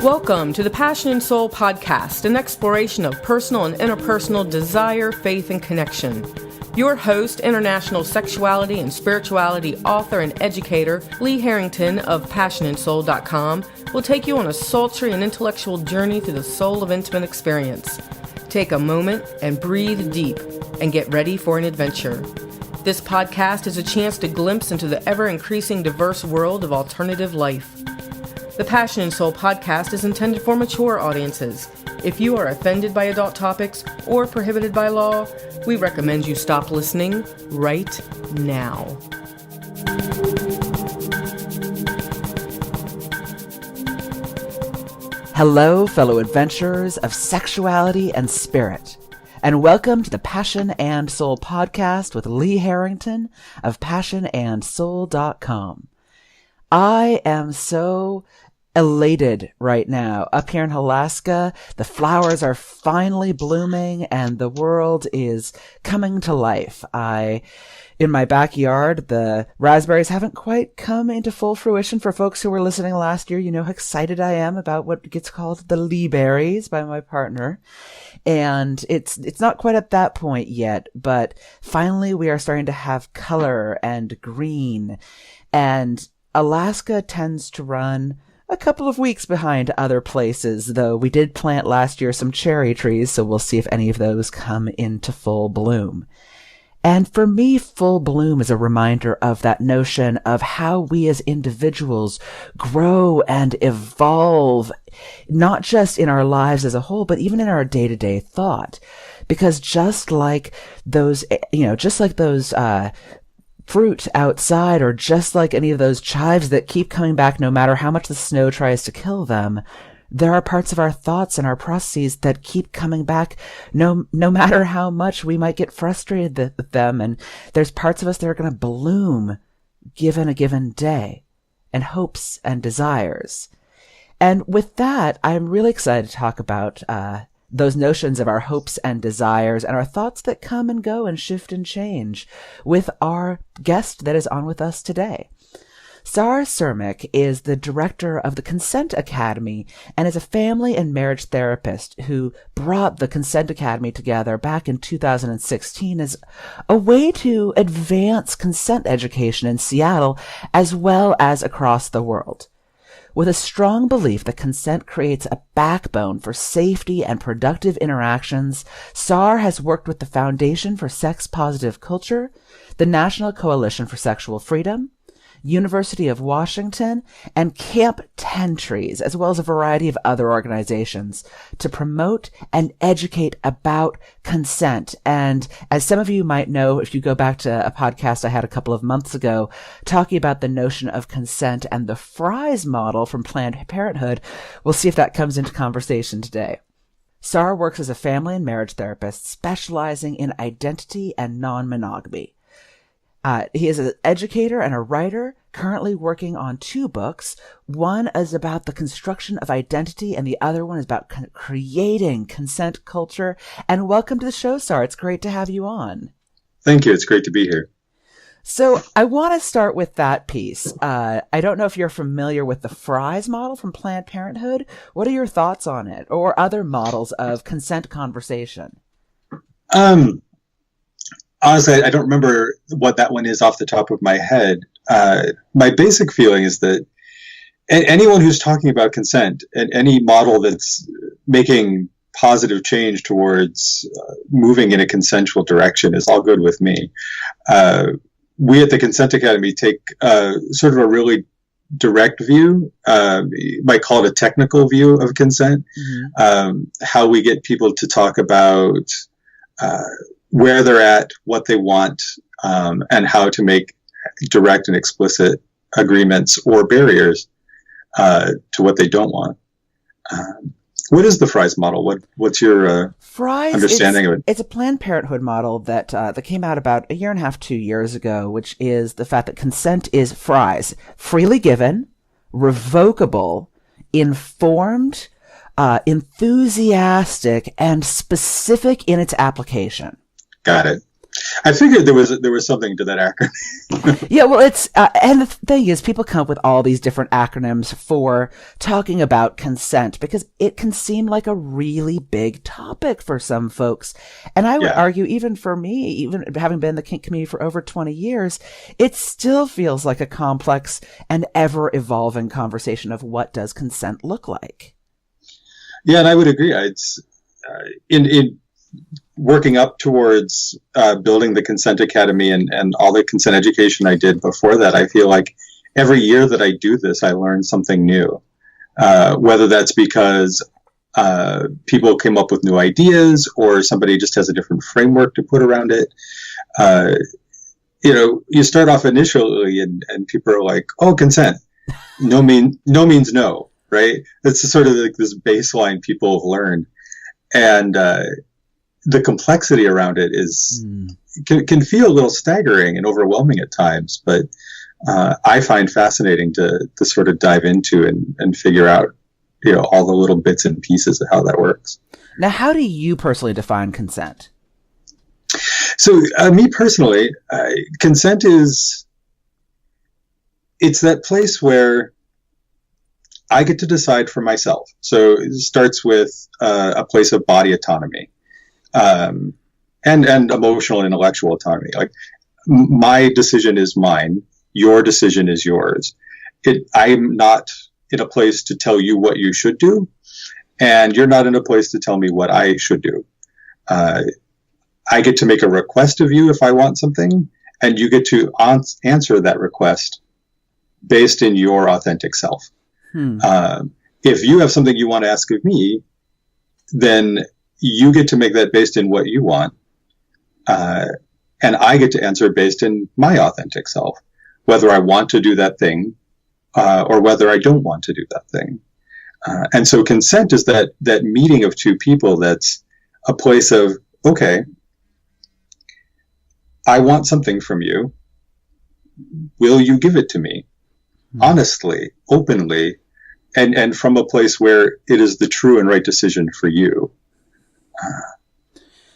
Welcome to the Passion and Soul podcast, an exploration of personal and interpersonal desire, faith, and connection. Your host, international sexuality and spirituality author and educator, Lee Harrington of passionandsoul.com, will take you on a sultry and intellectual journey through the soul of intimate experience. Take a moment and breathe deep and get ready for an adventure. This podcast is a chance to glimpse into the ever-increasing diverse world of alternative life. The Passion and Soul podcast is intended for mature audiences. If you are offended by adult topics or prohibited by law, we recommend you stop listening right now. Hello, fellow adventurers of sexuality and spirit, and welcome to the Passion and Soul podcast with Lee Harrington of passionandsoul.com. I am so elated right now. Up here in Alaska, the flowers are finally blooming and the world is coming to life. In my backyard, the raspberries haven't quite come into full fruition. For folks who were listening last year, you know how excited I am about what gets called the Lee berries by my partner. And it's not quite at that point yet, but finally we are starting to have color and green. And Alaska tends to run a couple of weeks behind other places, though we did plant last year some cherry trees, so we'll see if any of those come into full bloom. And for me, full bloom is a reminder of that notion of how we as individuals grow and evolve, not just in our lives as a whole, but even in our day-to-day thought. Because just like those fruit outside, or just like any of those chives that keep coming back no matter how much the snow tries to kill them, there are parts of our thoughts and our processes that keep coming back no matter how much we might get frustrated with them. And there's parts of us that are going to bloom given a given day, and hopes and desires. And with that, I'm really excited to talk about those notions of our hopes and desires and our thoughts that come and go and shift and change with our guest that is on with us today. Sar Surmick is the director of the Consent Academy and is a family and marriage therapist who brought the Consent Academy together back in 2016 as a way to advance consent education in Seattle as well as across the world. With a strong belief that consent creates a backbone for safety and productive interactions, Sar has worked with the Foundation for Sex Positive Culture, the National Coalition for Sexual Freedom, University of Washington, and Camp 10 Trees, as well as a variety of other organizations, to promote and educate about consent. And as some of you might know, if you go back to a podcast I had a couple of months ago, talking about the notion of consent and the Fry's model from Planned Parenthood, we'll see if that comes into conversation today. Sar works as a family and marriage therapist, specializing in identity and non-monogamy. He is an educator and a writer, currently working on 2 books. One is about the construction of identity, and the other one is about creating consent culture. And welcome to the show, Sar. It's great to have you on. Thank you. It's great to be here. So I want to start with that piece. I don't know if you're familiar with the Fry's model from Planned Parenthood. What are your thoughts on it, or other models of consent conversation? Honestly, I don't remember what that one is off the top of my head. My basic feeling is that anyone who's talking about consent and any model that's making positive change towards moving in a consensual direction is all good with me. We at the Consent Academy take sort of a really direct view, you might call it a technical view of consent, how we get people to talk about where they're at, what they want, and how to make direct and explicit agreements or barriers to what they don't want. What is the Fry's model? What's your understanding of it? It's a Planned Parenthood model that came out about 1.5 years, 2 years ago, which is the fact that consent is Fry's, freely given, revocable, informed, enthusiastic, and specific in its application. Got it. I figured there was something to that acronym. Yeah, well, it's and the thing is, people come up with all these different acronyms for talking about consent because it can seem like a really big topic for some folks. And I would argue, even for me, even having been in the kink community for over 20 years, it still feels like a complex and ever-evolving conversation of what does consent look like. Yeah, and I would agree. It's in working up towards building the Consent Academy and all the consent education I did before that, I feel like every year that I do this, I learn something new. Whether that's because people came up with new ideas or somebody just has a different framework to put around it. You start off initially and people are like, oh, consent. No means no, right? That's sort of like this baseline people have learned. And the complexity around it is can feel a little staggering and overwhelming at times, but I find fascinating to sort of dive into and figure out, all the little bits and pieces of how that works. Now, how do you personally define consent? So, me personally, consent it's that place where I get to decide for myself. So it starts with a place of body autonomy. And emotional and intellectual autonomy. Like, my decision is mine. Your decision is yours. I'm not in a place to tell you what you should do, and you're not in a place to tell me what I should do. I get to make a request of you if I want something, and you get to answer that request based in your authentic self. If you have something you want to ask of me, then you get to make that based in what you want. And I get to answer based in my authentic self, whether I want to do that thing, or whether I don't want to do that thing. And so consent is that meeting of two people that's a place of, okay, I want something from you. Will you give it to me? Honestly, openly, and from a place where it is the true and right decision for you.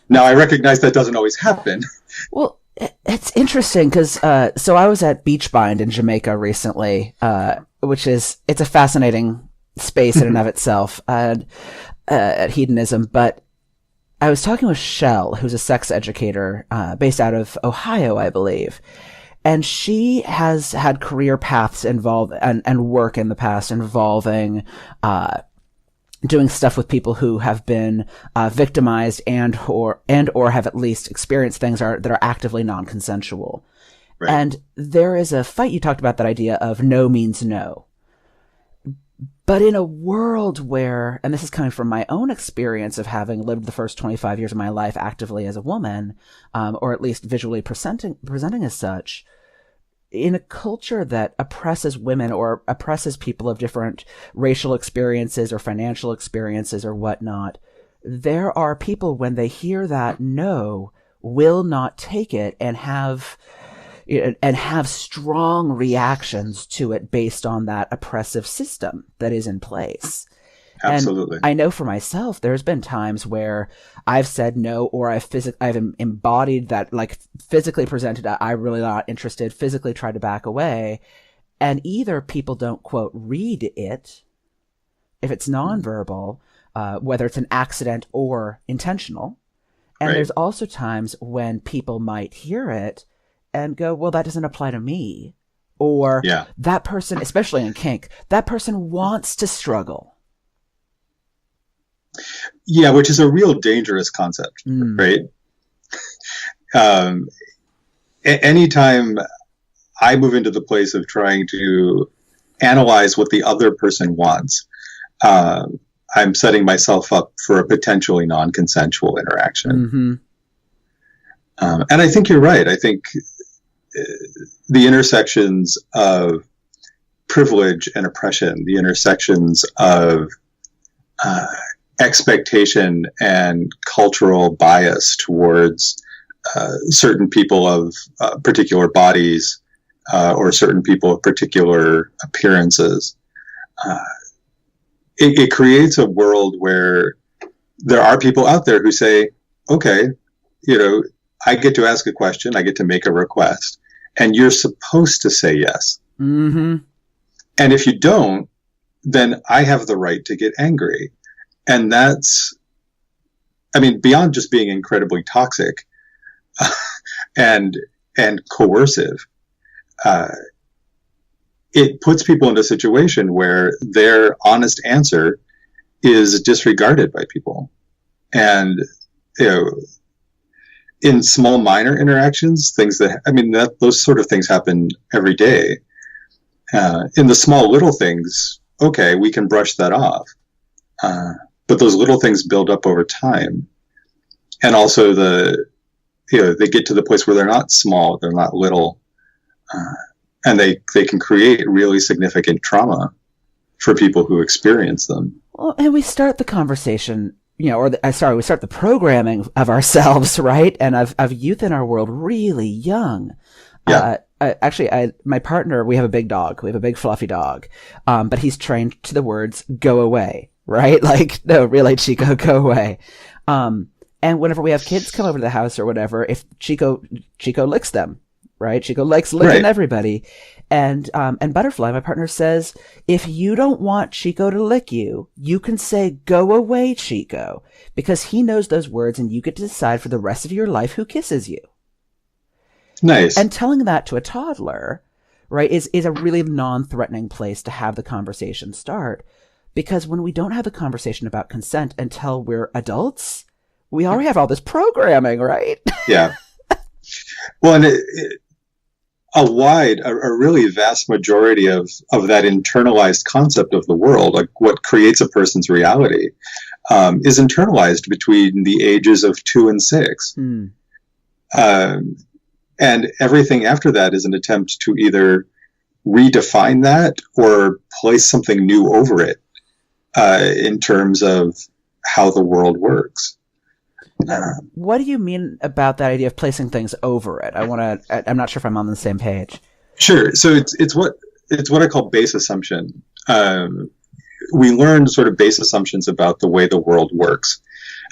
Now, I recognize that doesn't always happen. Well, it's interesting because so I was at Beach Bind in Jamaica recently, it's a fascinating space in and of itself at hedonism. But I was talking with Shell, who's a sex educator based out of Ohio, I believe. And she has had career paths involved and work in the past involving doing stuff with people who have been victimized and or have at least experienced things that are actively non-consensual. Right. And there is a fight. You talked about that idea of no means no. But in a world where, and this is coming from my own experience of having lived the first 25 years of my life actively as a woman, or at least visually presenting as such, in a culture that oppresses women or oppresses people of different racial experiences or financial experiences or whatnot, there are people, when they hear that no, will not take it and have strong reactions to it based on that oppressive system that is in place. Absolutely. And I know for myself, there's been times where I've said no, or I've embodied that, like physically presented, I'm really not interested, physically tried to back away. And either people don't, quote, read it, if it's nonverbal, whether it's an accident or intentional. And There's also times when people might hear it and go, well, that doesn't apply to me. Or that person, especially in kink, that person wants to struggle. Yeah, which is a real dangerous concept, right? Anytime I move into the place of trying to analyze what the other person wants, I'm setting myself up for a potentially non-consensual interaction. And I think you're right. I think the intersections of privilege and oppression, the intersections of expectation and cultural bias towards certain people of particular bodies or certain people of particular appearances. It creates a world where there are people out there who say, okay, I get to ask a question, I get to make a request, and you're supposed to say yes. Mm-hmm. And if you don't, then I have the right to get angry. And that's, I mean, beyond just being incredibly toxic and coercive, it puts people into a situation where their honest answer is disregarded by people. And, you know, in small minor interactions, things that, I mean, that those sort of things happen every day. In the small little things, okay, we can brush that off. But those little things build up over time. And also they get to the place where they're not small, they're not little. And they can create really significant trauma for people who experience them. Well, and we start the conversation, we start the programming of ourselves, right? And of youth in our world really young. Yeah. My partner, we have a big dog. We have a big fluffy dog. But he's trained to the words, go away, right? Like, no, really, Chico, go away. And whenever we have kids come over to the house or whatever, if Chico licks them, right? Chico likes licking everybody. And Butterfly, my partner, says, if you don't want Chico to lick you, you can say, go away, Chico, because he knows those words and you get to decide for the rest of your life who kisses you. Nice. And telling that to a toddler, right, is a really non-threatening place to have the conversation start. Because when we don't have the conversation about consent until we're adults, we already have all this programming, right? Yeah. Well, and a really vast majority of that internalized concept of the world, like what creates a person's reality, is internalized between the ages of 2 and 6. And everything after that is an attempt to either redefine that or place something new over it, in terms of how the world works. What do you mean about that idea of placing things over it? I'm not sure if I'm on the same page. Sure. So it's what I call base assumption. We learn sort of base assumptions about the way the world works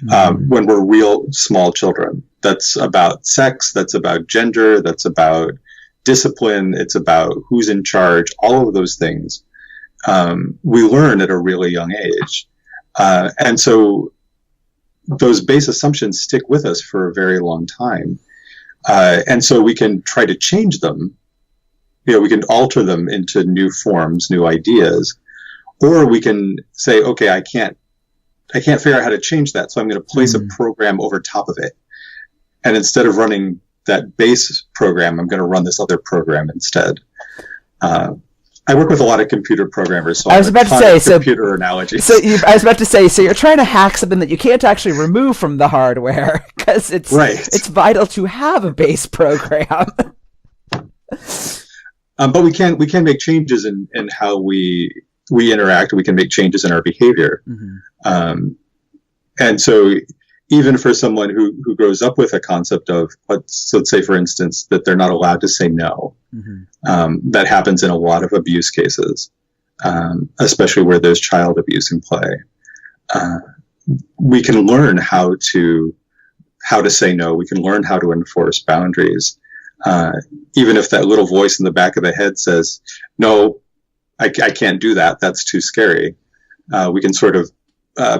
when we're real small children. That's about sex, that's about gender, that's about discipline, it's about who's in charge, all of those things we learn at a really young age. And so those base assumptions stick with us for a very long time. And so we can try to change them. We can alter them into new forms, new ideas, or we can say, okay, I can't figure out how to change that. So I'm going to place a program over top of it. And instead of running that base program, I'm going to run this other program instead. I work with a lot of computer programmers, so I was about to say computer analogies. I was about to say, so you're trying to hack something that you can't actually remove from the hardware because it's vital to have a base program. But we can make changes in how we interact. We can make changes in our behavior. And so even for someone who grows up with a concept of, let's say, for instance, that they're not allowed to say no, that happens in a lot of abuse cases, especially where there's child abuse in play. We can learn how to say no. We can learn how to enforce boundaries. Even if that little voice in the back of the head says, no, I can't do that. That's too scary. We can sort of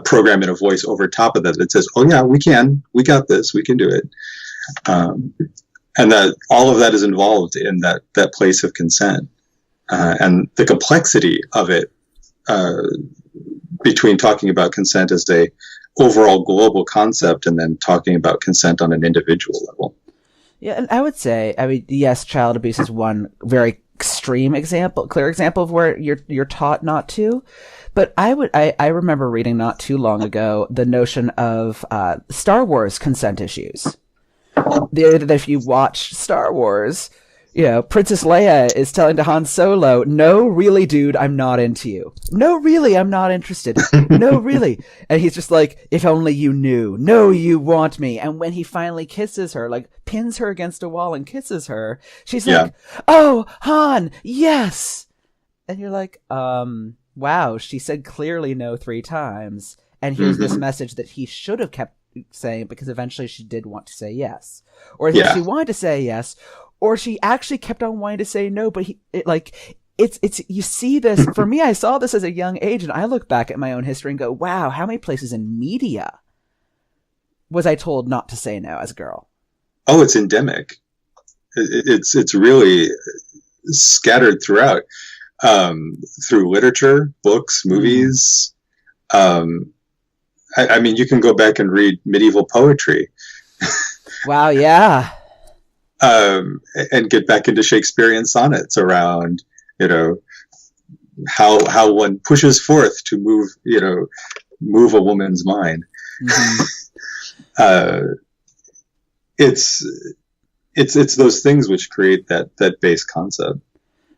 program in a voice over top of that says, oh yeah, we got this, we can do it. And that all of that is involved in that place of consent. And the complexity of it, between talking about consent as a overall global concept and then talking about consent on an individual level. Yeah, and I would say, yes, child abuse is one very clear example of where you're taught not to. But I remember reading not too long ago the notion of Star Wars consent issues. The idea that if you watch Star Wars, Princess Leia is telling to Han Solo, no, really, dude, I'm not into you. No, really, I'm not interested. No, really. And he's just like, if only you knew. No, you want me. And when he finally kisses her, like pins her against a wall and kisses her, she's like, oh, Han, yes. And you're like, wow, she said clearly no 3 times. And here's this message that he should have kept saying, because eventually she did want to say yes. Or that she wanted to say yes, or she actually kept on wanting to say no, but it's you see this. For me, I saw this as a young age, and I look back at my own history and go, wow, how many places in media was I told not to say no as a girl? Oh, it's endemic. It's really scattered throughout, through literature, books, movies. I mean, you can go back and read medieval poetry. Wow, yeah. And get back into Shakespearean sonnets around, how one pushes forth to move a woman's mind. Mm-hmm. It's those things which create that base concept.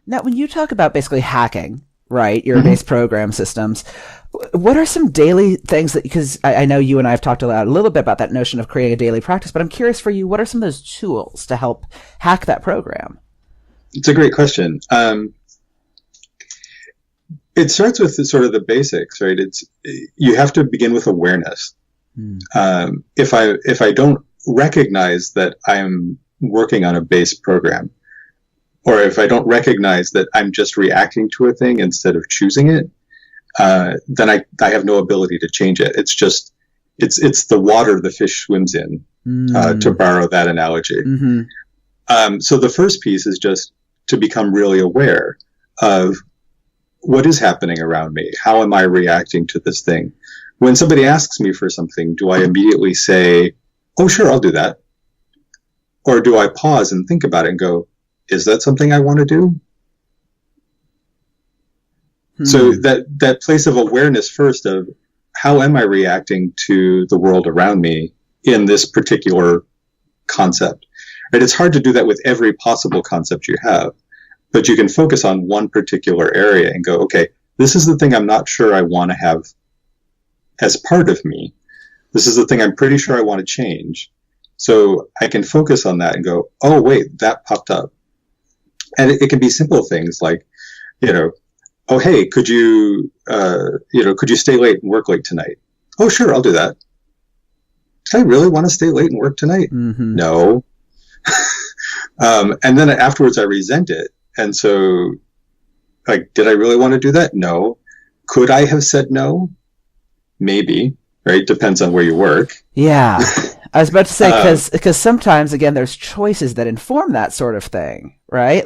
Now, when you talk about basically hacking, right, your base program systems, what are some daily things that, because I know you and I have talked a little bit about that notion of creating a daily practice, but I'm curious for you, what are some of those tools to help hack that program? It's a great question. It starts with the basics, right? You have to begin with awareness. If I don't recognize that I'm working on a base program, or if I don't recognize that I'm just reacting to a thing instead of choosing it, then I have no ability to change it. It's the water the fish swims in, to borrow that analogy. Mm-hmm. So the first piece is just to become really aware of what is happening around me. How am I reacting to this thing? When somebody asks me for something, do I immediately say, oh, sure, I'll do that? Or do I pause and think about it and go, is that something I want to do? So that place of awareness first of how am I reacting to the world around me in this particular concept? Right? It's hard to do that with every possible concept you have, but you can focus on one particular area and go, okay, this is the thing I'm not sure I want to have as part of me. This is the thing I'm pretty sure I want to change. So I can focus on that and go, oh, wait, that popped up. And it can be simple things like, oh, hey, could you stay late and work late tonight? Oh, sure, I'll do that. Did I really want to stay late and work tonight? Mm-hmm. No. And then afterwards I resent it. And so, did I really want to do that? No. Could I have said no? Maybe, right? Depends on where you work. Yeah. I was about to say, because sometimes, again, there's choices that inform that sort of thing, right?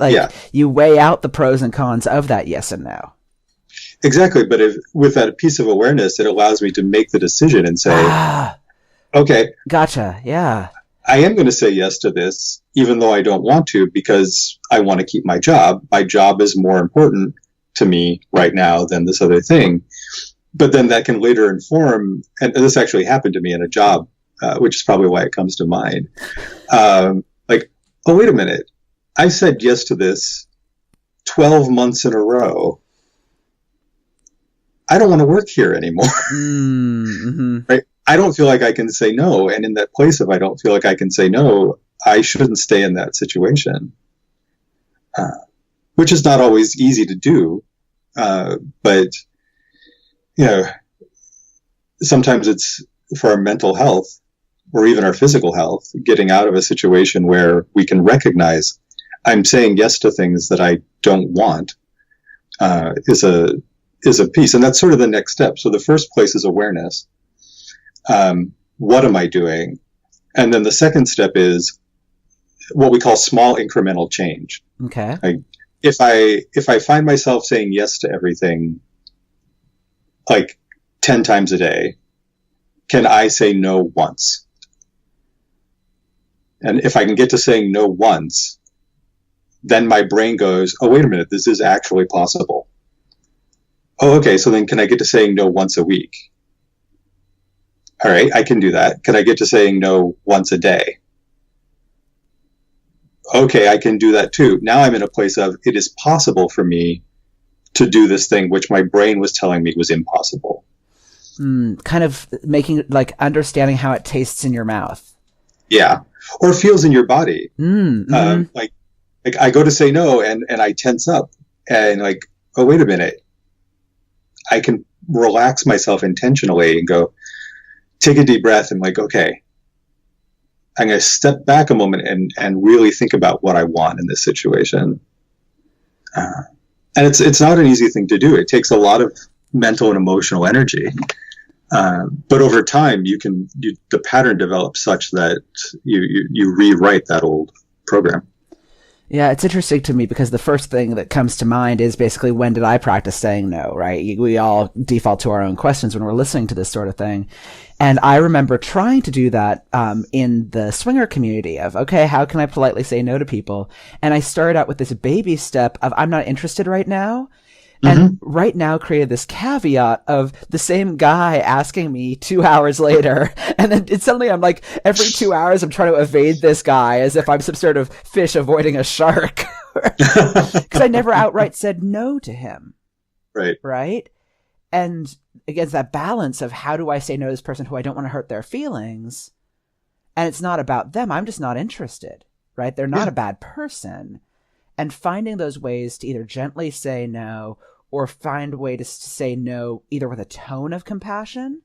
You weigh out the pros and cons of that yes and no. Exactly. But with that piece of awareness, it allows me to make the decision and say, okay. Gotcha. Yeah. I am going to say yes to this, even though I don't want to, because I want to keep my job. My job is more important to me right now than this other thing. But then that can later inform, and this actually happened to me in a job, which is probably why it comes to mind. Oh, wait a minute. I said yes to this 12 months in a row. I don't want to work here anymore. Mm-hmm. Right? I don't feel like I can say no. And in that place of I don't feel like I can say no, I shouldn't stay in that situation, which is not always easy to do. But, sometimes it's for our mental health or even our physical health, getting out of a situation where we can recognize I'm saying yes to things that I don't want is a piece. And that's sort of the next step. So the first place is awareness. What am I doing? And then the second step is what we call small incremental change. Okay. If I find myself saying yes to everything 10 times a day, can I say no once? And if I can get to saying no once, then my brain goes, oh, wait a minute, this is actually possible. Oh, okay, so then can I get to saying no once a week? All right, I can do that. Can I get to saying no once a day? Okay, I can do that too. Now I'm in a place of it is possible for me to do this thing which my brain was telling me was impossible. Kind of making, understanding how it tastes in your mouth. Yeah, or feels in your body. Mm-hmm. I go to say no and I tense up and oh, wait a minute. I can relax myself intentionally and go, take a deep breath and like, okay, I'm going to step back a moment and really think about what I want in this situation. And it's not an easy thing to do. It takes a lot of mental and emotional energy. But over time, the pattern develops such that you rewrite that old program. Yeah, it's interesting to me because the first thing that comes to mind is basically, when did I practice saying no, right? We all default to our own questions when we're listening to this sort of thing. And I remember trying to do that in the swinger community of, okay, how can I politely say no to people? And I started out with this baby step of, I'm not interested right now. And right now created this caveat of the same guy asking me 2 hours later. And then suddenly I'm like, every 2 hours I'm trying to evade this guy as if I'm some sort of fish avoiding a shark. Because I never outright said no to him. Right. Right? And against that balance of, how do I say no to this person who I don't want to hurt their feelings? And it's not about them. I'm just not interested. Right? They're not a bad person. And finding those ways to either gently say no, or find a way to say no either with a tone of compassion,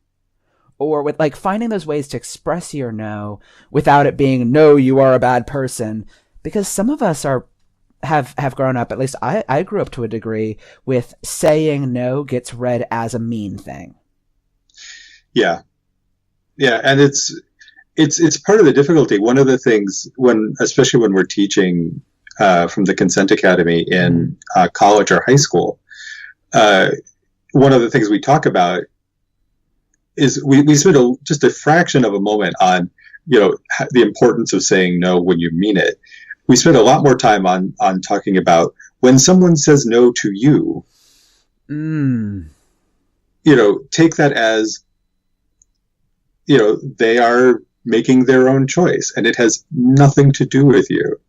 or with like finding those ways to express your no without it being, no, you are a bad person. Because some of us have grown up, at least I grew up to a degree, with saying no gets read as a mean thing. Yeah. Yeah. And it's part of the difficulty. One of the things especially when we're teaching from the Consent Academy in college or high school, one of the things we talk about is we spend just a fraction of a moment on, the importance of saying no when you mean it. We spend a lot more time on talking about when someone says no to you, take that as, they are making their own choice and it has nothing to do with you.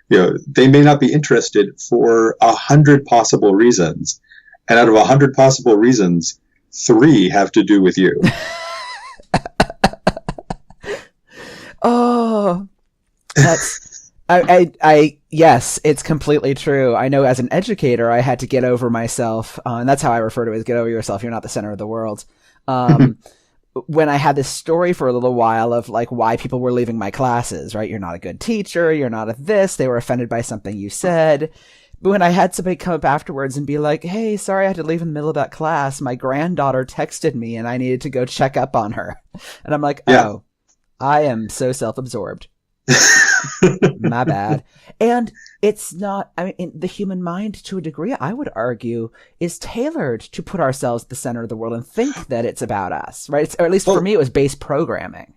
They may not be interested for 100 possible reasons. And out of 100 possible reasons, 3 have to do with you. Oh, that's, yes, it's completely true. I know as an educator, I had to get over myself. And that's how I refer to it, as get over yourself. You're not the center of the world. When I had this story for a little while of like why people were leaving my classes, right? You're not a good teacher. You're not a this. They were offended by something you said. But when I had somebody come up afterwards and be like, hey, sorry, I had to leave in the middle of that class. My granddaughter texted me and I needed to go check up on her. And I'm like, oh, I am so self-absorbed. My bad. And it's not, the human mind, to a degree, I would argue, is tailored to put ourselves at the center of the world and think that it's about us, right? Or at least for me, it was base programming.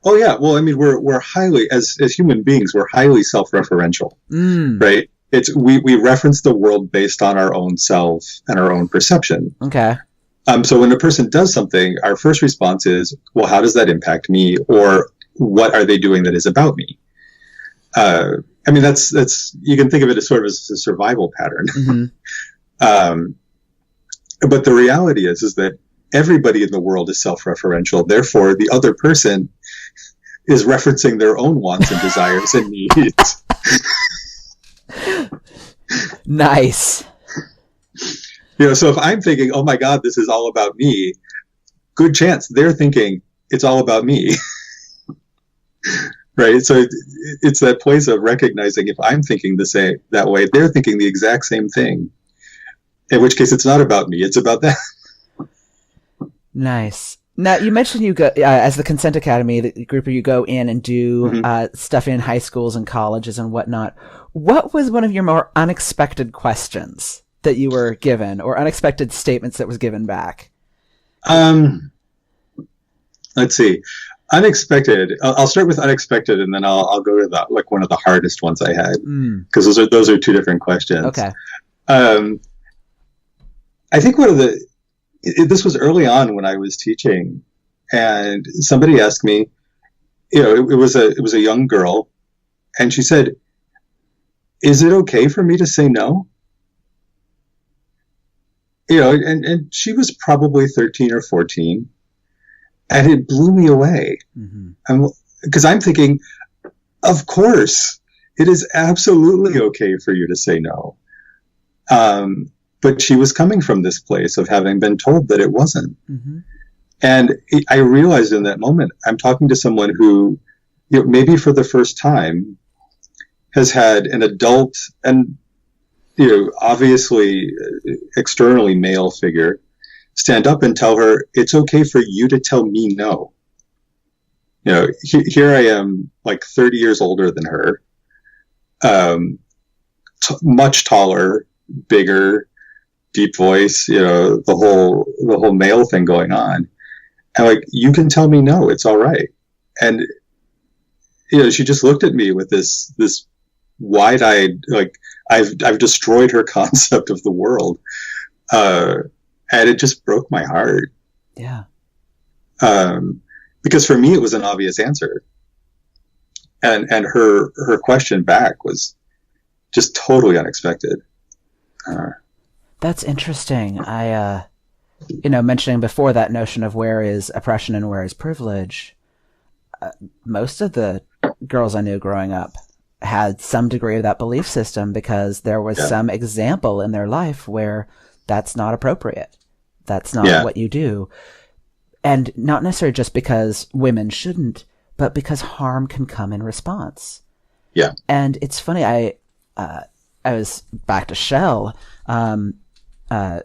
Oh yeah. Well, we're highly, as human beings, we're highly self-referential, right? We reference the world based on our own self and our own perception. Okay. So when a person does something, our first response is, well, how does that impact me? Or what are they doing that is about me? That's you can think of it as sort of as a survival pattern. But the reality is that everybody in the world is self-referential. Therefore, the other person is referencing their own wants and desires and needs. Nice. So if I'm thinking, oh my God, this is all about me, good chance they're thinking it's all about me. Right. So it's that place of recognizing, if I'm thinking that way, they're thinking the exact same thing. In which case, it's not about me; it's about them. Nice. Now, you mentioned you go as the Consent Academy, the group where you go in and do stuff in high schools and colleges and whatnot. What was one of your more unexpected questions that you were given, or unexpected statements that was given back? Let's see. Unexpected. I'll start with unexpected, and then I'll go to one of the hardest ones I had, because those are 2 different questions. Okay. I think this was early on when I was teaching, and somebody asked me, it was a young girl, and she said, "Is it okay for me to say no?" And she was probably 13 or 14. And it blew me away. Because I'm thinking, of course, it is absolutely okay for you to say no. But she was coming from this place of having been told that it wasn't. And I realized in that moment, I'm talking to someone who, maybe for the first time has had an adult and, obviously externally male figure stand up and tell her, it's okay for you to tell me no. Here I am, like 30 years older than her, much taller, bigger, deep voice, the whole male thing going on. And like, you can tell me no, it's all right. And, she just looked at me with this wide-eyed, like, I've destroyed her concept of the world. And it just broke my heart. Yeah. Because for me, it was an obvious answer. And her question back was just totally unexpected. That's interesting. I, mentioning before that notion of where is oppression and where is privilege, most of the girls I knew growing up had some degree of that belief system because there was some example in their life where that's not appropriate. That's not what you do. And not necessarily just because women shouldn't, but because harm can come in response. Yeah. And it's funny, I was back to Shell.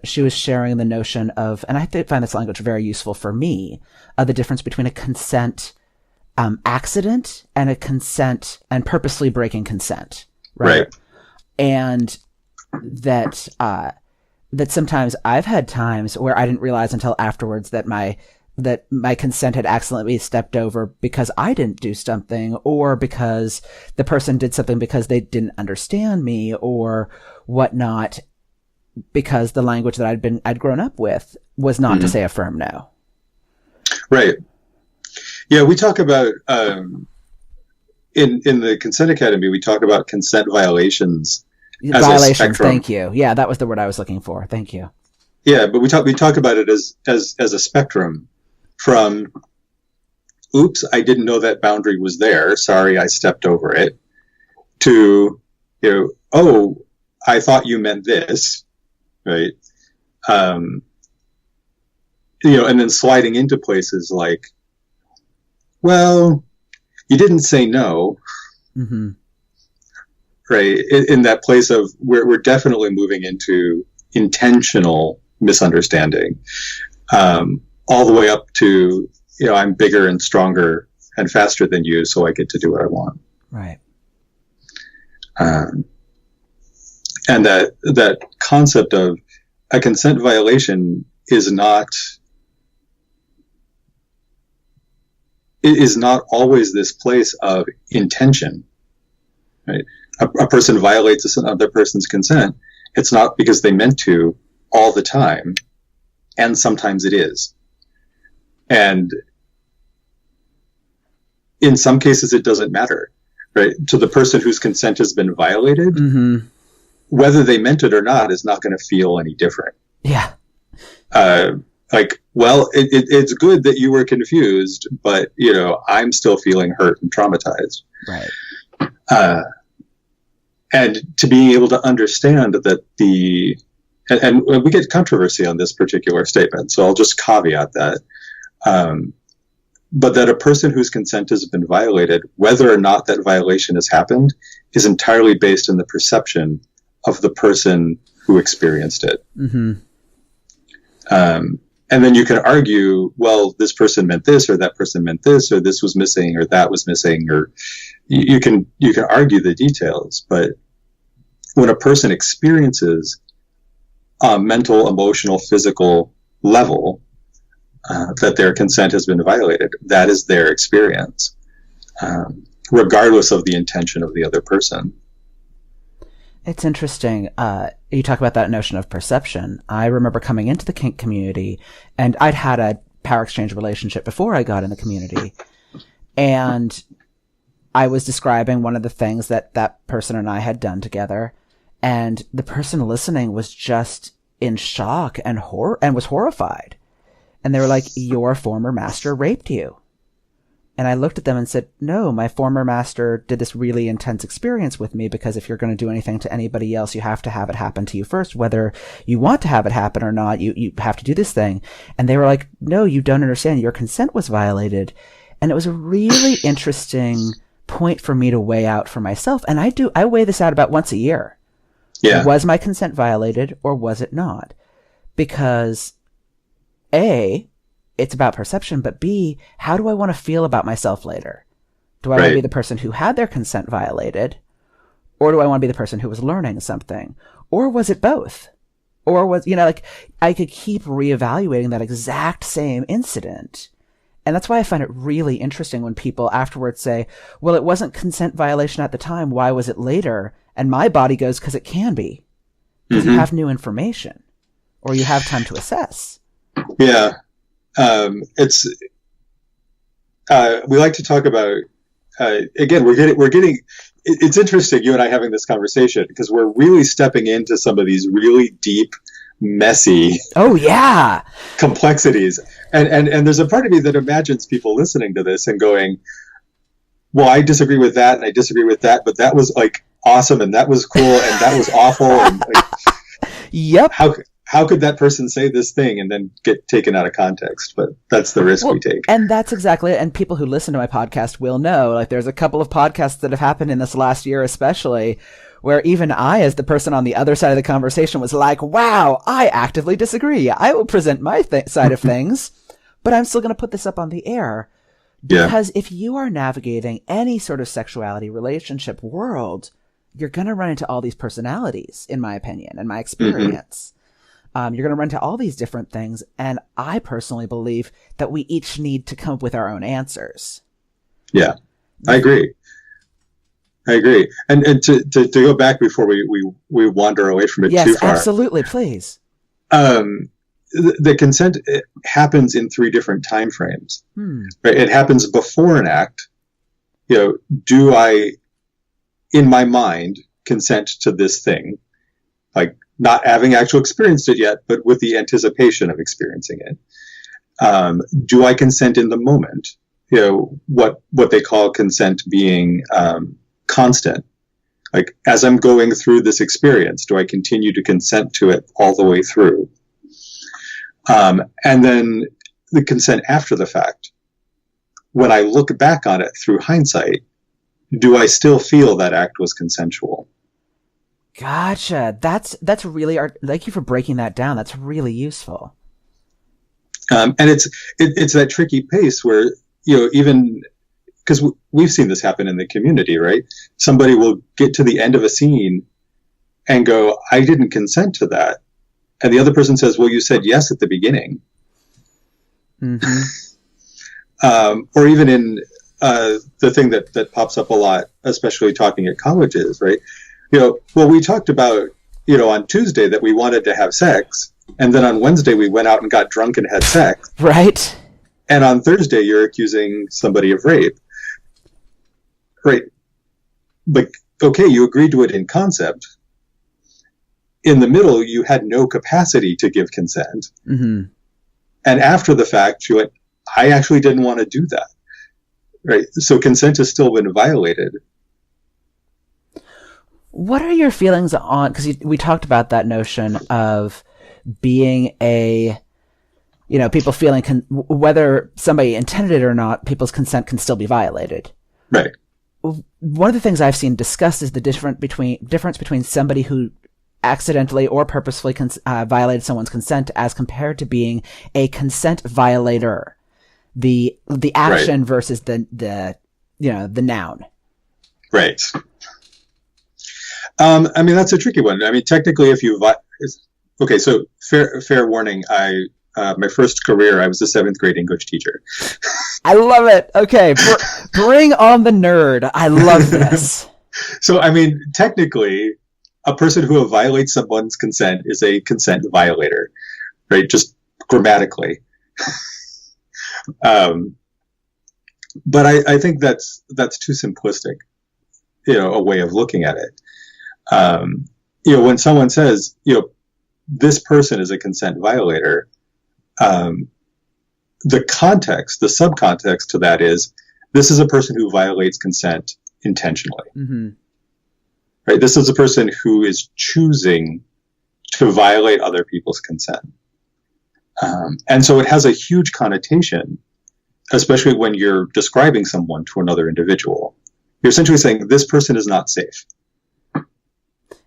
She was sharing the notion of, and I find this language very useful for me, the difference between a consent accident and a consent and purposely breaking consent. Right. And that sometimes I've had times where I didn't realize until afterwards that my consent had accidentally stepped over because I didn't do something, or because the person did something because they didn't understand me or whatnot, because the language that I'd grown up with was not to say a firm no. Right. Yeah, we talk about in the Consent Academy, we talk about consent violations. Violations, thank you. Yeah, that was the word I was looking for. Thank you. Yeah, but we talk about it as a spectrum from, oops, I didn't know that boundary was there. Sorry, I stepped over it. To, oh, I thought you meant this, right? And then sliding into places like, well, you didn't say no, right? In that place of we're definitely moving into intentional misunderstanding, all the way up to, I'm bigger and stronger and faster than you, so I get to do what I want. Right. And that concept of a consent violation is not always this place of intention, right? A person violates another person's consent. It's not because they meant to all the time, and sometimes it is. And in some cases, it doesn't matter, right? To the person whose consent has been violated, whether they meant it or not is not going to feel any different. Yeah. Well, it's good that you were confused, but, I'm still feeling hurt and traumatized. Right. And to being able to understand that and we get controversy on this particular statement, so I'll just caveat that. But that a person whose consent has been violated, whether or not that violation has happened, is entirely based on the perception of the person who experienced it. And then you can argue, well, this person meant this, or that person meant this, or this was missing, or that was missing, or you can argue the details. But when a person experiences a mental, emotional, physical level that their consent has been violated, that is their experience, regardless of the intention of the other person. It's interesting. You talk about that notion of perception. I remember coming into the kink community, and I'd had a power exchange relationship before I got in the community. And I was describing one of the things that person and I had done together. And the person listening was just in shock and was horrified. And they were like, your former master raped you. And I looked at them and said, no, my former master did this really intense experience with me, because if you're going to do anything to anybody else, you have to have it happen to you first. Whether you want to have it happen or not, you have to do this thing. And they were like, no, you don't understand. Your consent was violated. And it was a really interesting point for me to weigh out for myself. And I weigh this out about once a year. Yeah. Was my consent violated or was it not? Because A, it's about perception, but B, how do I want to feel about myself later? Do I want to be the person who had their consent violated? Or do I want to be the person who was learning something? Or was it both? Or was, like, I could keep reevaluating that exact same incident. And that's why I find it really interesting when people afterwards say, well, it wasn't consent violation at the time. Why was it later? And my body goes, because it can be. Because you have new information. Or you have time to assess. Yeah. It's we like to talk about again, we're getting it's interesting, you and I having this conversation, because we're really stepping into some of these really deep, messy complexities, and there's a part of me that imagines people listening to this and going, well, I disagree with that and I disagree with that, but that was like awesome and that was cool and that was awful, and like, yep, how could that person say this thing and then get taken out of context? But that's the risk we take. And that's exactly it. And people who listen to my podcast will know, like, there's a couple of podcasts that have happened in this last year, especially, where even I, as the person on the other side of the conversation, was like, wow, I actively disagree. I will present my side of things, but I'm still going to put this up on the air. Because if you are navigating any sort of sexuality relationship world, you're going to run into all these personalities, in my opinion, and my experience. You're going to run into all these different things, and I personally believe that we each need to come up with our own answers. Yeah, I agree. And to go back before we wander away from it too far. Yes, absolutely, please. The consent happens in 3 different time frames. Right? It happens before an act. Do I, in my mind, consent to this thing? Like, not having actually experienced it yet, but with the anticipation of experiencing it. Do I consent in the moment? What they call consent being constant. Like, as I'm going through this experience, do I continue to consent to it all the way through? And then the consent after the fact. When I look back on it through hindsight, do I still feel that act was consensual? Gotcha. That's really thank you for breaking that down. That's really useful. And it's that tricky pace where, even because we've seen this happen in the community, right? Somebody will get to the end of a scene and go, I didn't consent to that. And the other person says, well, you said yes at the beginning. Or even in the thing that pops up a lot, especially talking at colleges, right? Well, we talked about, on Tuesday that we wanted to have sex, and then on Wednesday we went out and got drunk and had sex. Right. And on Thursday you're accusing somebody of rape. Right. But, okay, you agreed to it in concept. In the middle, you had no capacity to give consent. And after the fact, you went, I actually didn't want to do that. Right. So consent has still been violated. What are your feelings on, because we talked about that notion of being people feeling, whether somebody intended it or not, people's consent can still be violated. Right. One of the things I've seen discussed is the difference between somebody who accidentally or purposefully violated someone's consent as compared to being a consent violator. The action versus the noun. Right. I mean, that's a tricky one. I mean, technically, if you okay, so fair warning. My first career, I was a 7th grade English teacher. I love it. Okay, bring on the nerd. I love this. So, I mean, technically, a person who violates someone's consent is a consent violator, right? Just grammatically. But I think that's too simplistic, a way of looking at it. When someone says, this person is a consent violator, the subcontext to that is this is a person who violates consent intentionally. Mm-hmm. Right? This is a person who is choosing to violate other people's consent. And so it has a huge connotation, especially when you're describing someone to another individual. You're essentially saying this person is not safe.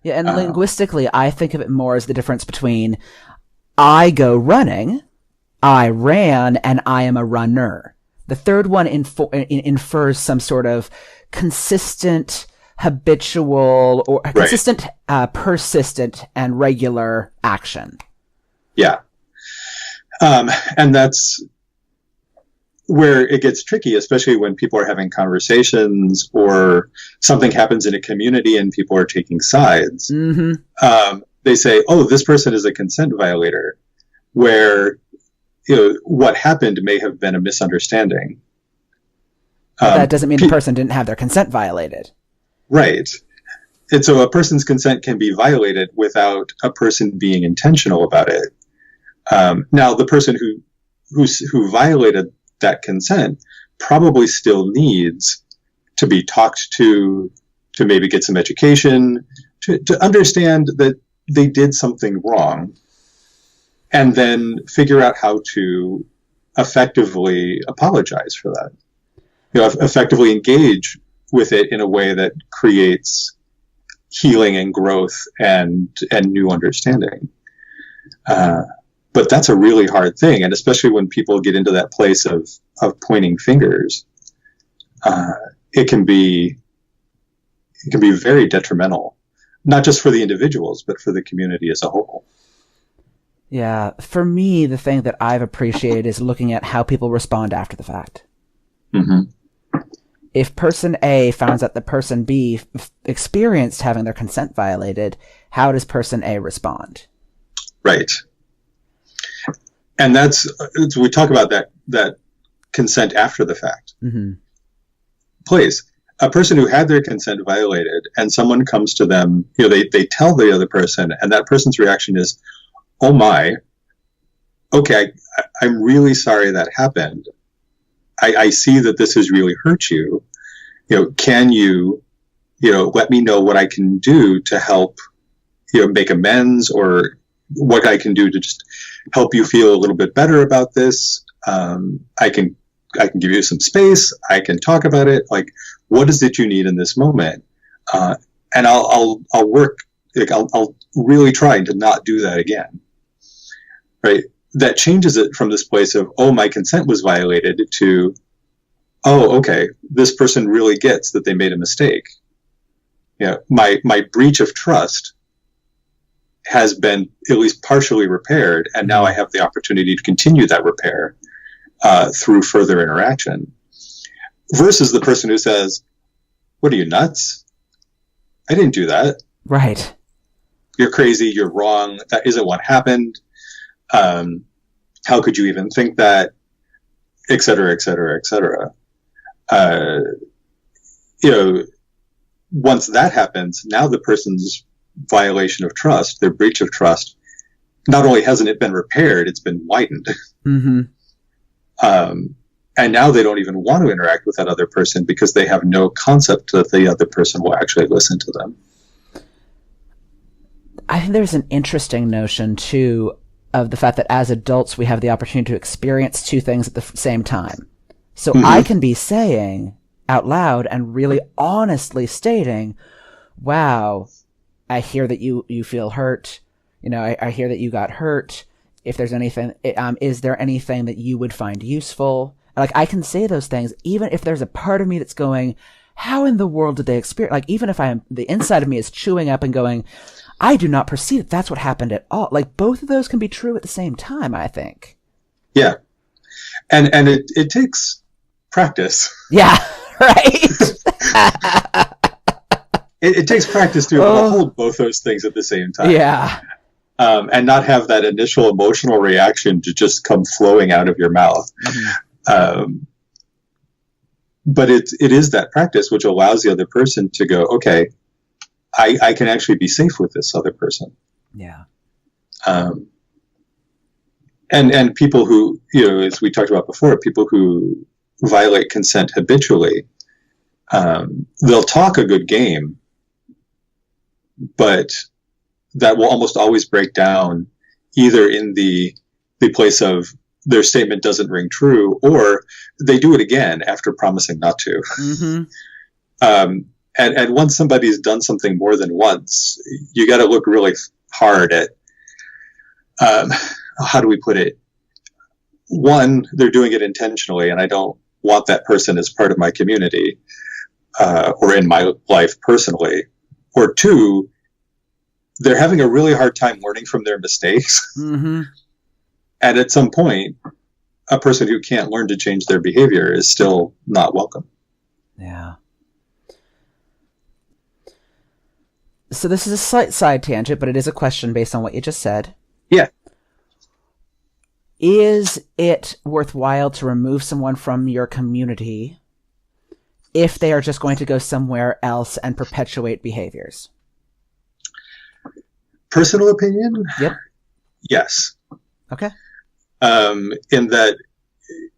Yeah, and linguistically, I think of it more as the difference between I go running, I ran, and I am a runner. The third one infers some sort of consistent, habitual, or consistent, persistent, and regular action. Yeah. And that's where it gets tricky, especially when people are having conversations or something happens in a community and people are taking sides. Mm-hmm. They say, oh, this person is a consent violator, where what happened may have been a misunderstanding. But that doesn't mean the person didn't have their consent violated. Right. And so a person's consent can be violated without a person being intentional about it. Now, the person who violated that consent probably still needs to be talked to maybe get some education, to understand that they did something wrong, and then figure out how to effectively apologize for that. Effectively engage with it in a way that creates healing and growth and new understanding. But that's a really hard thing, and especially when people get into that place of pointing fingers, it can be very detrimental, not just for the individuals, but for the community as a whole. Yeah, for me, the thing that I've appreciated is looking at how people respond after the fact. Mm-hmm. If person A finds out that person B experienced having their consent violated, how does person A respond? Right. And we talk about that consent after the fact. Mm-hmm. Please, a person who had their consent violated and someone comes to them, they tell the other person, and that person's reaction is, oh my, okay, I'm really sorry that happened. I see that this has really hurt you. Can you, let me know what I can do to help, make amends, or what I can do to just help you feel a little bit better about this. I can give you some space. I can talk about it. Like, what is it you need in this moment? And I'll work. I'll really try to not do that again. Right. That changes it from this place of, oh, my consent was violated, to, oh, okay, this person really gets that they made a mistake. My breach of trust has been at least partially repaired, and now I have the opportunity to continue that repair through further interaction. Versus the person who says, what are you, nuts? I didn't do that. Right. You're crazy, you're wrong, that isn't what happened. How could you even think that? Et cetera, et cetera, et cetera. Once that happens, now the person's violation of trust, their breach of trust, not only hasn't it been repaired, it's been widened. Mm-hmm. And now they don't even want to interact with that other person because they have no concept that the other person will actually listen to them. I think there's an interesting notion, too, of the fact that as adults, we have the opportunity to experience two things at the same time. So Mm-hmm. I can be saying out loud and really honestly stating, wow, I hear that you feel hurt. I hear that you got hurt. If there's anything, is there anything that you would find useful? Like, I can say those things, even if there's a part of me that's going, how in the world did they experience? Like, even if the inside of me is chewing up and going, I do not perceive that that's what happened at all. Like, both of those can be true at the same time, I think. Yeah. And it takes practice. Yeah, right. It takes practice to hold both those things at the same time. Yeah. And not have that initial emotional reaction to just come flowing out of your mouth. Mm-hmm. But it is that practice which allows the other person to go, okay, I can actually be safe with this other person. Yeah. And people who, as we talked about before, people who violate consent habitually, they'll talk a good game, but that will almost always break down either in the place of their statement doesn't ring true, or they do it again after promising not to. Mm-hmm. And once somebody's done something more than once, you got to look really hard at, how do we put it? One, they're doing it intentionally, and I don't want that person as part of my community, or in my life personally. Or two, they're having a really hard time learning from their mistakes. Mm-hmm. And at some point, a person who can't learn to change their behavior is still not welcome. Yeah. So this is a slight side tangent, but it is a question based on what you just said. Yeah. Is it worthwhile to remove someone from your community if they are just going to go somewhere else and perpetuate behaviors? Personal opinion? Yep. Yes. Okay. In that,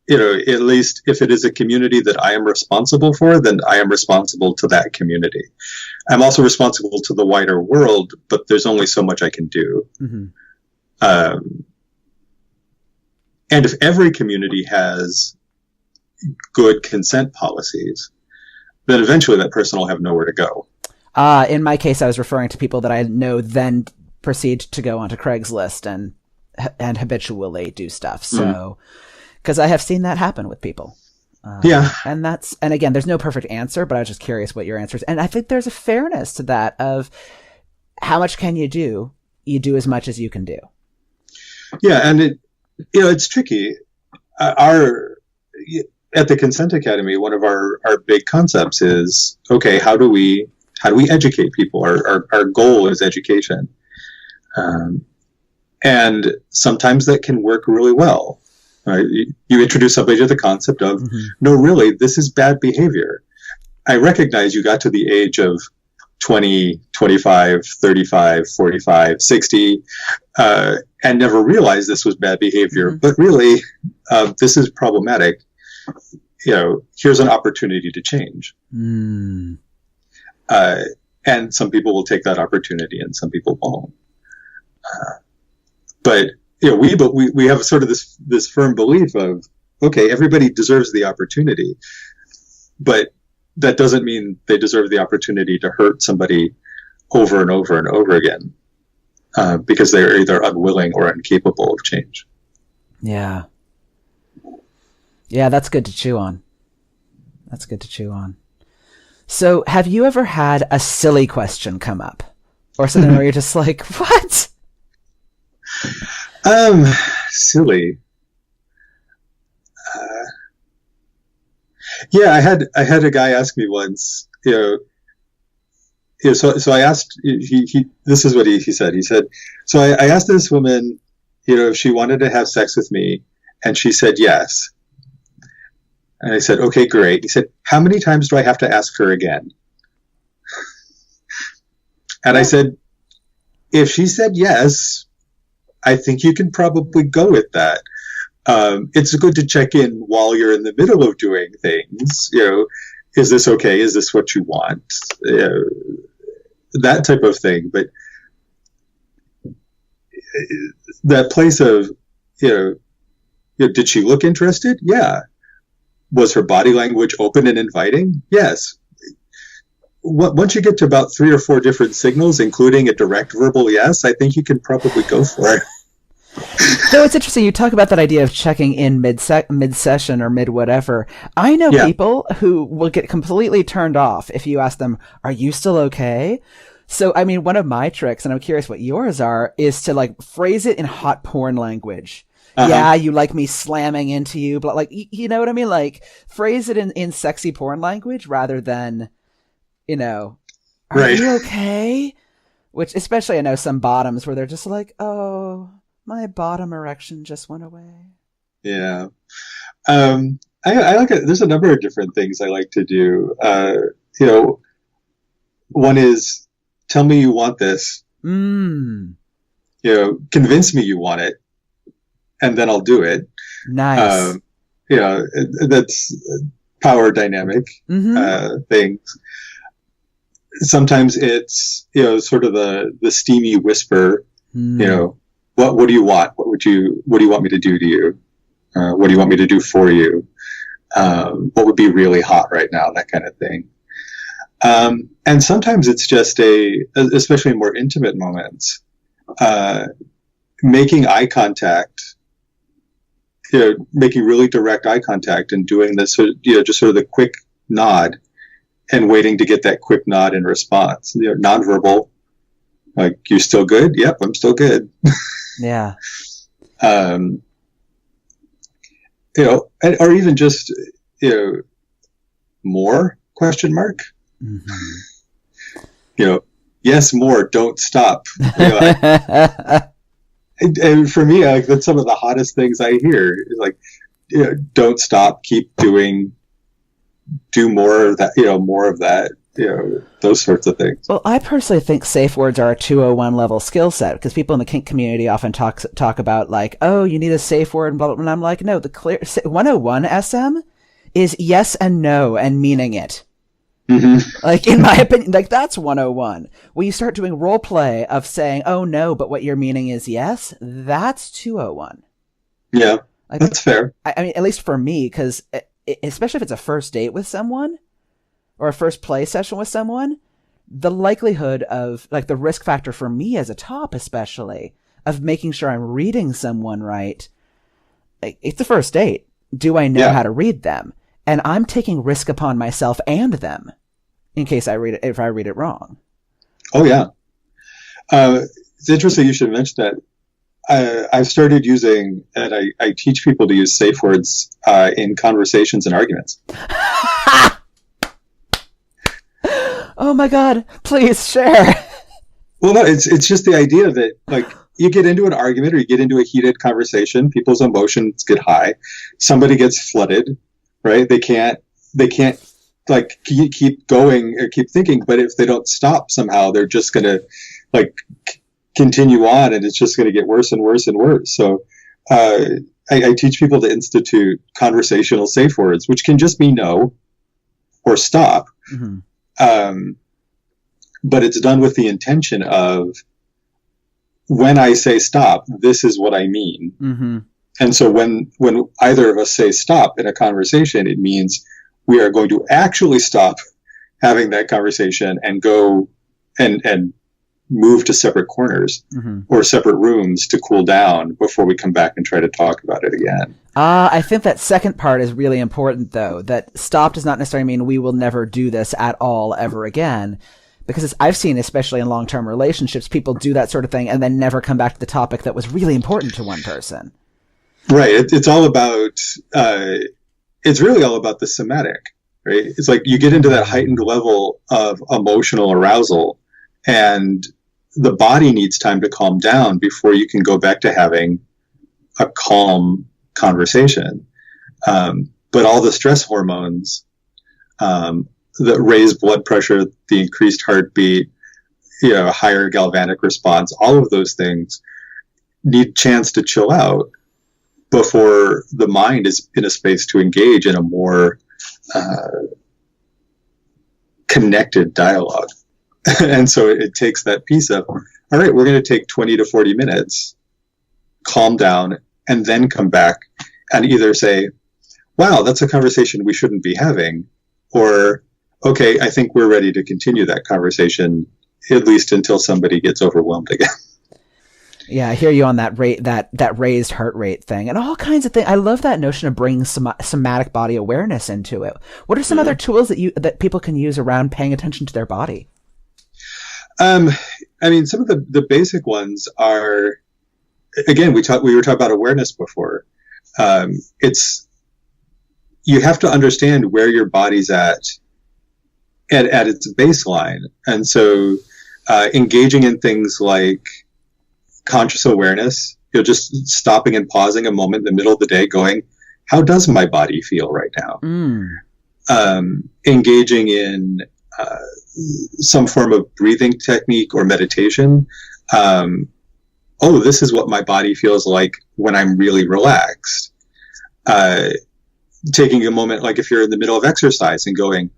at least if it is a community that I am responsible for, then I am responsible to that community. I'm also responsible to the wider world, but there's only so much I can do. Mm-hmm. And if every community has good consent policies, then eventually that person will have nowhere to go. In my case, I was referring to people that I know then proceed to go onto Craigslist and habitually do stuff. So, because I have seen that happen with people. Yeah. And again, there's no perfect answer, but I was just curious what your answer is. And I think there's a fairness to that of how much can you do? You do as much as you can do. Yeah. And it's tricky. At the Consent Academy, one of our big concepts is, okay, how do we educate people? Our goal is education. And sometimes that can work really well. Right? You introduce somebody to the concept of, no, really, this is bad behavior. I recognize you got to the age of 20, 25, 35, 45, 60, and never realized this was bad behavior. But really, this is problematic. Here's an opportunity to change. And some people will take that opportunity and some people won't. But we have sort of this firm belief of, okay, everybody deserves the opportunity, but that doesn't mean they deserve the opportunity to hurt somebody over and over and over again, because they're either unwilling or incapable of change. Yeah. Yeah, that's good to chew on. So have you ever had a silly question come up? Or something where you're just like, what? Silly. Yeah, I had a guy ask me once, so I asked, this is what he said. He said, so I asked this woman, if she wanted to have sex with me, and she said yes. And I said, okay, great. He said, how many times do I have to ask her again? And I said, if she said yes, I think you can probably go with that. It's good to check in while you're in the middle of doing things. Is this okay? Is this what you want? That type of thing. But that place of, did she look interested? Yeah. Was her body language open and inviting? Yes. Once you get to about 3 or 4 different signals, including a direct verbal yes, I think you can probably go for it. So it's interesting. You talk about that idea of checking in mid-session or mid-whatever. I know people who will get completely turned off if you ask them, are you still okay? So, I mean, one of my tricks, and I'm curious what yours are, is to phrase it in hot porn language. Uh-huh. Yeah, you like me slamming into you, but you know what I mean? Phrase it in sexy porn language rather than, are you okay? Which, especially I know some bottoms where they're just like, oh, my bottom erection just went away. Yeah. I like it. There's a number of different things I like to do. One is, tell me you want this. Convince me you want it, and then I'll do it. Nice. that's power dynamic things. Sometimes it's, sort of the steamy whisper, what do you want? What do you want me to do to you? What do you want me to do for you? What would be really hot right now? That kind of thing. And sometimes it's just especially in more intimate moments, making eye contact, making really direct eye contact and doing this, just sort of the quick nod and waiting to get that quick nod in response, nonverbal, like, you still good? Yep, I'm still good. Yeah. Or even just, more question mark. Mm-hmm. Yes, more, don't stop. And for me, like, that's some of the hottest things I hear. Like, don't stop, keep doing, do more of that, more of that, those sorts of things. Well, I personally think safe words are a 201 level skill set, because people in the kink community often talk about, like, oh, you need a safe word and blah, blah, blah. And I'm like, no, the clear 101 SM is yes and no and meaning it. Mm-hmm. Like, in my opinion, like, that's 101. When you start doing role play of saying, oh no, but what you're meaning is yes, that's 201. Yeah, like, that's fair. I mean, at least for me, because especially if it's a first date with someone or a first play session with someone, the likelihood of, like, the risk factor for me as a top, especially, of making sure I'm reading someone right, it's a first date. Do I know how to read them? And I'm taking risk upon myself and them in case if I read it wrong. Oh, yeah. It's interesting you should mention that. I've started using, and I teach people to use safe words in conversations and arguments. Oh my God, please share. Well, no, it's just the idea that, like, you get into an argument or you get into a heated conversation, people's emotions get high, somebody gets flooded, right? They can't like keep going or keep thinking, but if they don't stop somehow, they're just going to, like, continue on, and it's just going to get worse and worse and worse. So I teach people to institute conversational safe words, which can just be no or stop. Mm-hmm. But it's done with the intention of, when I say stop, this is what I mean. Mm-hmm. And so when either of us say stop in a conversation, it means we are going to actually stop having that conversation and go and move to separate corners or separate rooms to cool down before we come back and try to talk about it again. I think that second part is really important, though, that stop does not necessarily mean we will never do this at all ever again. Because I've seen, especially in long-term relationships, people do that sort of thing and then never come back to the topic that was really important to one person. Right. It's all about, it's really all about the somatic, right? It's like you get into that heightened level of emotional arousal, and the body needs time to calm down before you can go back to having a calm conversation. But all the stress hormones, the raised blood pressure, the increased heartbeat, higher galvanic response, all of those things need chance to chill out before the mind is in a space to engage in a more connected dialogue. And so it takes that piece of, all right, we're going to take 20 to 40 minutes, calm down, and then come back and either say, wow, that's a conversation we shouldn't be having, or, okay, I think we're ready to continue that conversation, at least until somebody gets overwhelmed again. Yeah, I hear you on that rate, that raised heart rate thing, and all kinds of things. I love that notion of bringing somatic body awareness into it. What are some other tools that people can use around paying attention to their body? I mean, some of the basic ones are, again, we were talking about awareness before. It's, you have to understand where your body's at its baseline, and so engaging in things like conscious awareness, just stopping and pausing a moment in the middle of the day, going, how does my body feel right now? Engaging in some form of breathing technique or meditation. Oh, this is what my body feels like when I'm really relaxed. taking a moment, like if you're in the middle of exercise and going,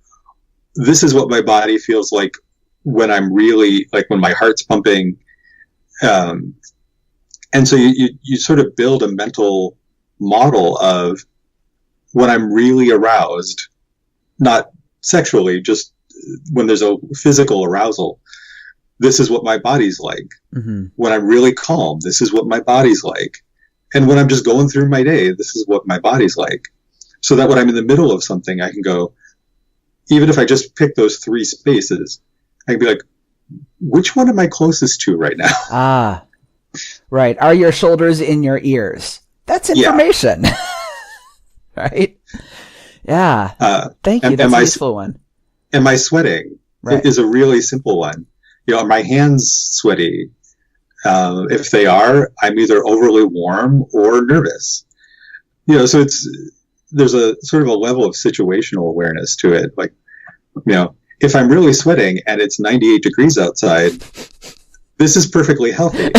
this is what my body feels like when I'm really, like when my heart's pumping. And so you sort of build a mental model of when I'm really aroused, not sexually, just when there's a physical arousal, this is what my body's like. Mm-hmm. When I'm really calm, this is what my body's like. And when I'm just going through my day, this is what my body's like. So that when I'm in the middle of something, I can go, even if I just pick those 3 spaces, I can be like, which one am I closest to right now? Ah, right. Are your shoulders in your ears? That's information. Yeah. Right? Yeah. Thank you. That's a useful one. Am I sweating? Right. It is a really simple one. Are my hands sweaty? If they are, I'm either overly warm or nervous. So there's a sort of a level of situational awareness to it. Like, if I'm really sweating and it's 98 degrees outside, this is perfectly healthy.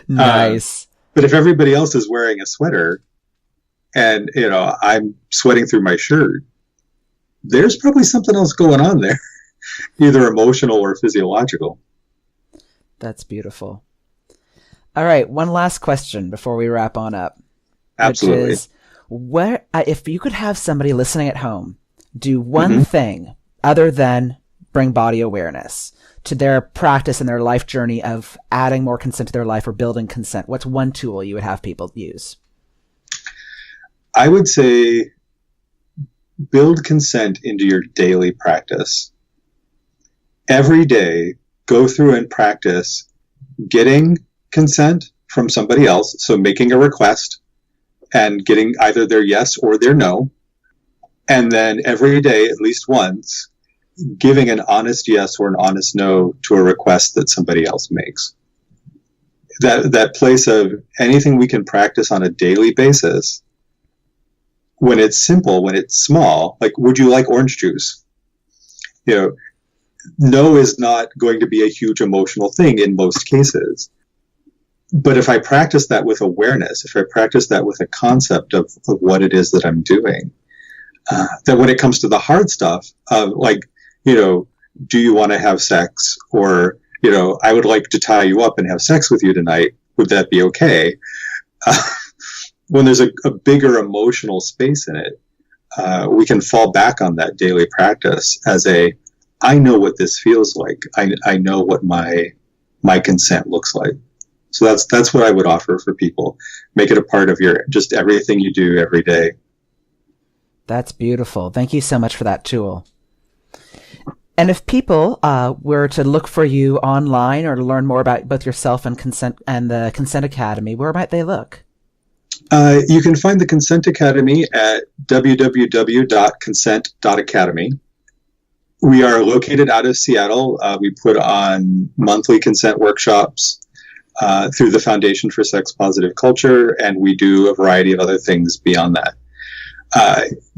Nice. But if everybody else is wearing a sweater and, I'm sweating through my shirt, there's probably something else going on there, either emotional or physiological. That's beautiful. All right. One last question before we wrap on up. Absolutely. Which is, if you could have somebody listening at home do one thing other than bring body awareness to their practice and their life journey of adding more consent to their life or building consent, what's one tool you would have people use? I would say build consent into your daily practice. Every day, go through and practice getting consent from somebody else, so making a request and getting either their yes or their no. And then every day, at least once, giving an honest yes or an honest no to a request that somebody else makes. That place of anything we can practice on a daily basis, when it's simple, when it's small, like, would you like orange juice? No is not going to be a huge emotional thing in most cases. But if I practice that with awareness, if I practice that with a concept of what it is that I'm doing, that when it comes to the hard stuff of do you want to have sex? Or, I would like to tie you up and have sex with you tonight. Would that be okay? When there's a bigger emotional space in it, we can fall back on that daily practice as I know what this feels like. I know what my consent looks like. So that's what I would offer for people. Make it a part of just everything you do every day. That's beautiful. Thank you so much for that tool. And if people were to look for you online or to learn more about both yourself and consent and the Consent Academy, where might they look? You can find the Consent Academy at www.consent.academy. We are located out of Seattle. We put on monthly consent workshops through the Foundation for Sex Positive Culture, and we do a variety of other things beyond that.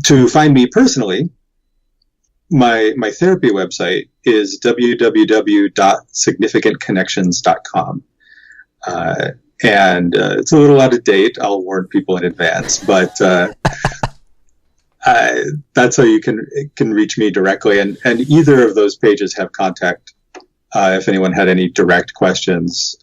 To find me personally, my therapy website is www.significantconnections.com. And it's a little out of date. I'll warn people in advance, but that's how you can reach me directly. And either of those pages have contact. If anyone had any direct questions,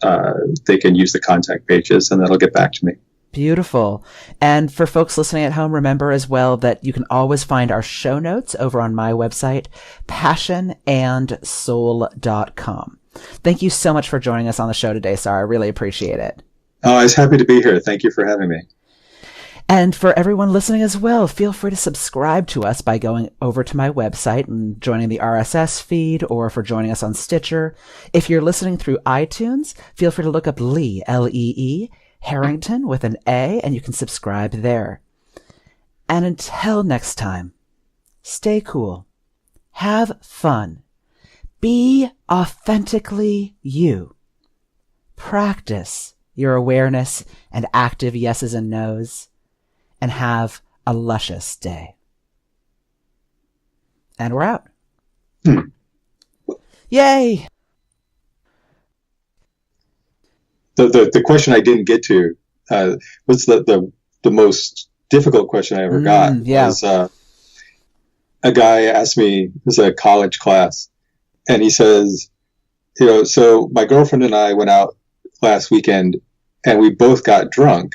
they can use the contact pages, and that'll get back to me. Beautiful. And for folks listening at home, remember as well that you can always find our show notes over on my website, passionandsoul.com. Thank you so much for joining us on the show today, Sar. I really appreciate it. Oh, I was happy to be here. Thank you for having me. And for everyone listening as well, feel free to subscribe to us by going over to my website and joining the RSS feed, or for joining us on Stitcher. If you're listening through iTunes, feel free to look up Lee, L-E-E, Harrington with an A, and you can subscribe there. And until next time, stay cool, have fun, be authentically you, practice your awareness and active yeses and nos, and have a luscious day. And we're out. Yay! The question I didn't get to was the most difficult question I ever got. Yeah. Was, a guy asked me, it was a college class, and he says, so my girlfriend and I went out last weekend and we both got drunk.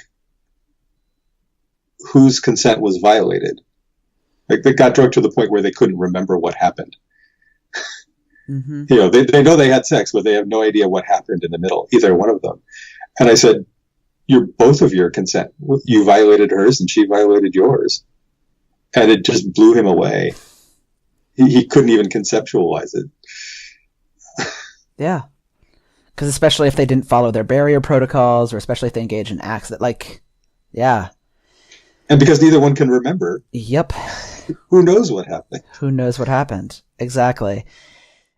Whose consent was violated? Like, they got drunk to the point where they couldn't remember what happened. Mm-hmm. They know they had sex, but they have no idea what happened in the middle, either one of them. And I said, both of your consent. You violated hers and she violated yours. And it just blew him away. He couldn't even conceptualize it. Yeah. Because especially if they didn't follow their barrier protocols, or especially if they engage in acts that, like, yeah. And because neither one can remember. Yep. Who knows what happened? Who knows what happened? Exactly.